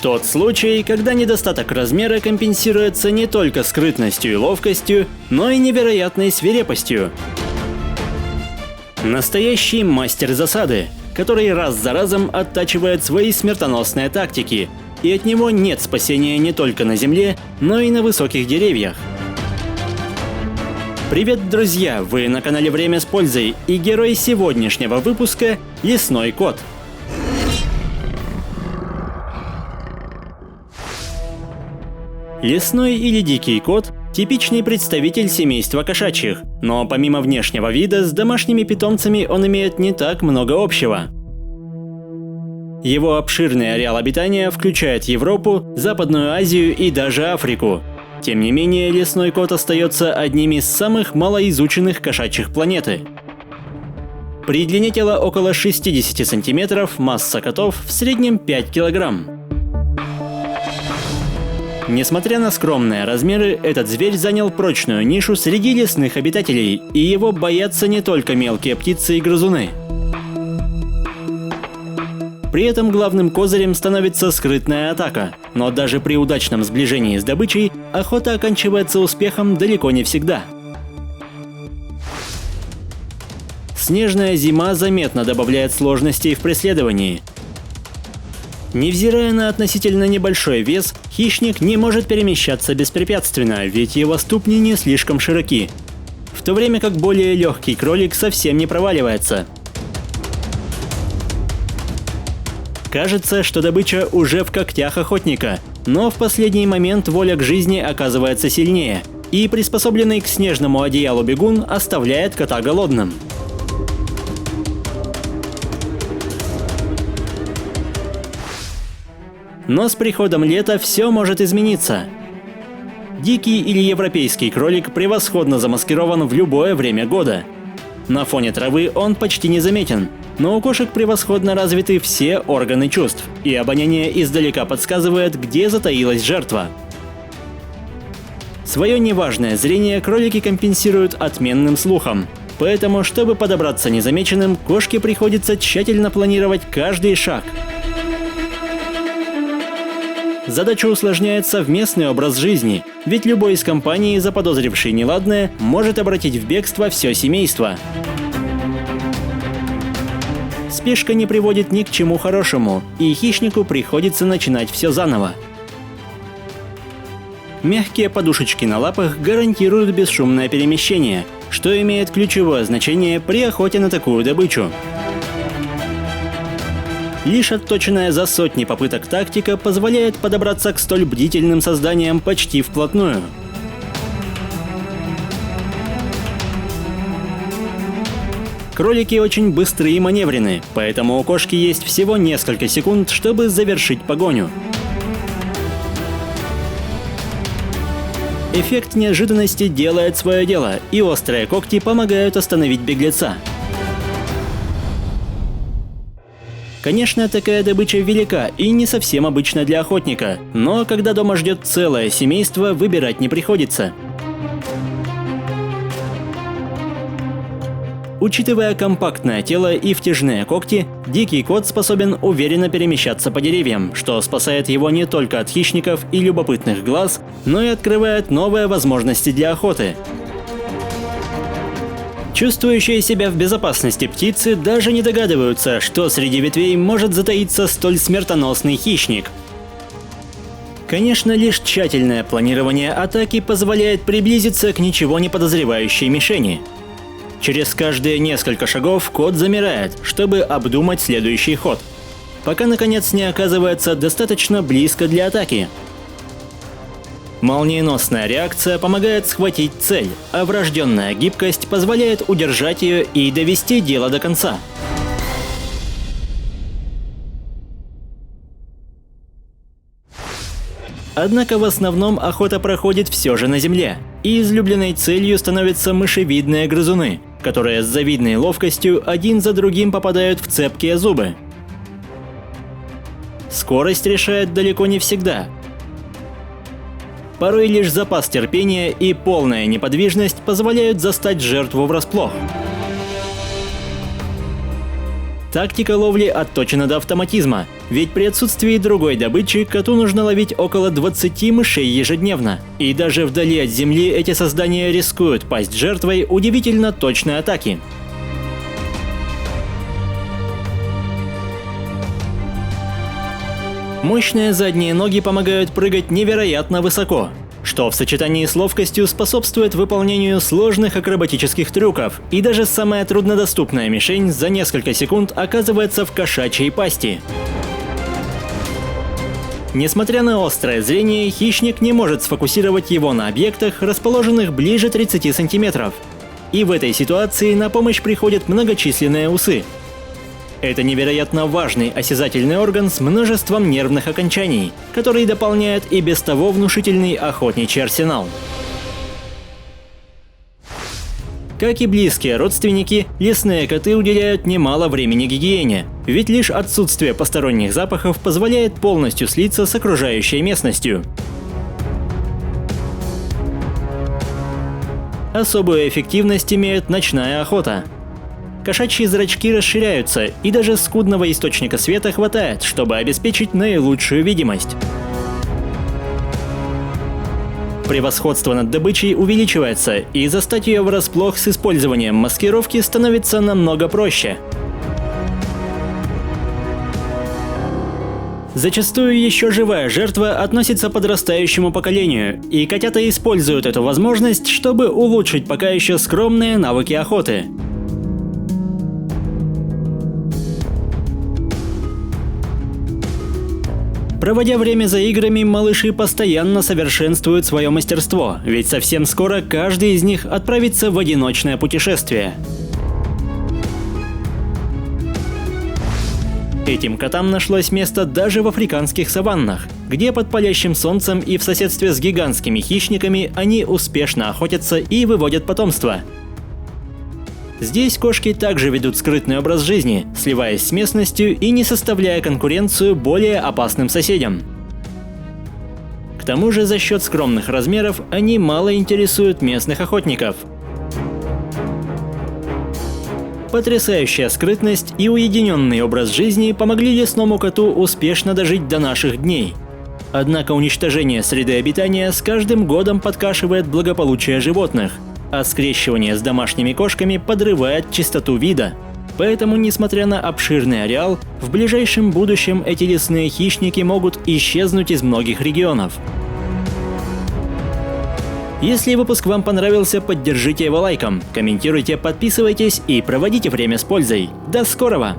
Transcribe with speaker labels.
Speaker 1: Тот случай, когда недостаток размера компенсируется не только скрытностью и ловкостью, но и невероятной свирепостью. Настоящий мастер засады, который раз за разом оттачивает свои смертоносные тактики, и от него нет спасения не только на земле, но и на высоких деревьях. Привет, друзья! Вы на канале Время с пользой, и герой сегодняшнего выпуска – Лесной кот. Лесной или дикий кот – типичный представитель семейства кошачьих, но помимо внешнего вида с домашними питомцами он имеет не так много общего. Его обширный ареал обитания включает Европу, Западную Азию и даже Африку. Тем не менее, лесной кот остается одним из самых малоизученных кошачьих планеты. При длине тела около 60 см, масса котов в среднем 5 кг. Несмотря на скромные размеры, этот зверь занял прочную нишу среди лесных обитателей, и его боятся не только мелкие птицы и грызуны. При этом главным козырем становится скрытная атака, но даже при удачном сближении с добычей охота оканчивается успехом далеко не всегда. Снежная зима заметно добавляет сложностей в преследовании. Невзирая на относительно небольшой вес, хищник не может перемещаться беспрепятственно, ведь его ступни не слишком широки, в то время как более легкий кролик совсем не проваливается. Кажется, что добыча уже в когтях охотника, но в последний момент воля к жизни оказывается сильнее, и приспособленный к снежному одеялу бегун оставляет кота голодным. Но с приходом лета все может измениться. Дикий или европейский кролик превосходно замаскирован в любое время года. На фоне травы он почти незаметен, но у кошек превосходно развиты все органы чувств, и обоняние издалека подсказывает, где затаилась жертва. Свое неважное зрение кролики компенсируют отменным слухом, поэтому, чтобы подобраться незамеченным, кошке приходится тщательно планировать каждый шаг. Задача усложняет совместный образ жизни, ведь любой из компаний, заподозривший неладное, может обратить в бегство все семейство. Спешка не приводит ни к чему хорошему, и хищнику приходится начинать все заново. Мягкие подушечки на лапах гарантируют бесшумное перемещение, что имеет ключевое значение при охоте на такую добычу. Лишь отточенная за сотни попыток тактика позволяет подобраться к столь бдительным созданиям почти вплотную. Кролики очень быстры и маневренны, поэтому у кошки есть всего несколько секунд, чтобы завершить погоню. Эффект неожиданности делает свое дело, и острые когти помогают остановить беглеца. Конечно, такая добыча велика и не совсем обычна для охотника, но когда дома ждет целое семейство, выбирать не приходится. Учитывая компактное тело и втяжные когти, дикий кот способен уверенно перемещаться по деревьям, что спасает его не только от хищников и любопытных глаз, но и открывает новые возможности для охоты. Чувствующие себя в безопасности птицы даже не догадываются, что среди ветвей может затаиться столь смертоносный хищник. Конечно, лишь тщательное планирование атаки позволяет приблизиться к ничего не подозревающей мишени. Через каждые несколько шагов кот замирает, чтобы обдумать следующий ход, пока наконец не оказывается достаточно близко для атаки. Молниеносная реакция помогает схватить цель, а врожденная гибкость позволяет удержать ее и довести дело до конца. Однако в основном охота проходит все же на земле, и излюбленной целью становятся мышевидные грызуны, которые с завидной ловкостью один за другим попадают в цепкие зубы. Скорость решает далеко не всегда. Порой лишь запас терпения и полная неподвижность позволяют застать жертву врасплох. Тактика ловли отточена до автоматизма, ведь при отсутствии другой добычи коту нужно ловить около 20 мышей ежедневно. И даже вдали от земли эти создания рискуют пасть жертвой удивительно точной атаки. Мощные задние ноги помогают прыгать невероятно высоко, что в сочетании с ловкостью способствует выполнению сложных акробатических трюков, и даже самая труднодоступная мишень за несколько секунд оказывается в кошачьей пасти. Несмотря на острое зрение, хищник не может сфокусировать его на объектах, расположенных ближе 30 сантиметров. И в этой ситуации на помощь приходят многочисленные усы. Это невероятно важный осязательный орган с множеством нервных окончаний, который дополняет и без того внушительный охотничий арсенал. Как и близкие родственники, лесные коты уделяют немало времени гигиене, ведь лишь отсутствие посторонних запахов позволяет полностью слиться с окружающей местностью. Особую эффективность имеет ночная охота. Кошачьи зрачки расширяются, и даже скудного источника света хватает, чтобы обеспечить наилучшую видимость. Превосходство над добычей увеличивается, и застать ее врасплох с использованием маскировки становится намного проще. Зачастую еще живая жертва относится к подрастающему поколению, и котята используют эту возможность, чтобы улучшить пока еще скромные навыки охоты. Проводя время за играми, малыши постоянно совершенствуют свое мастерство, ведь совсем скоро каждый из них отправится в одиночное путешествие. Этим котам нашлось место даже в африканских саваннах, где под палящим солнцем и в соседстве с гигантскими хищниками они успешно охотятся и выводят потомство. Здесь кошки также ведут скрытный образ жизни, сливаясь с местностью и не составляя конкуренцию более опасным соседям. К тому же за счет скромных размеров они мало интересуют местных охотников. Потрясающая скрытность и уединенный образ жизни помогли лесному коту успешно дожить до наших дней. Однако уничтожение среды обитания с каждым годом подкашивает благополучие животных, а скрещивание с домашними кошками подрывает чистоту вида. Поэтому, несмотря на обширный ареал, в ближайшем будущем эти лесные хищники могут исчезнуть из многих регионов. Если выпуск вам понравился, поддержите его лайком, комментируйте, подписывайтесь и проводите время с пользой. До скорого!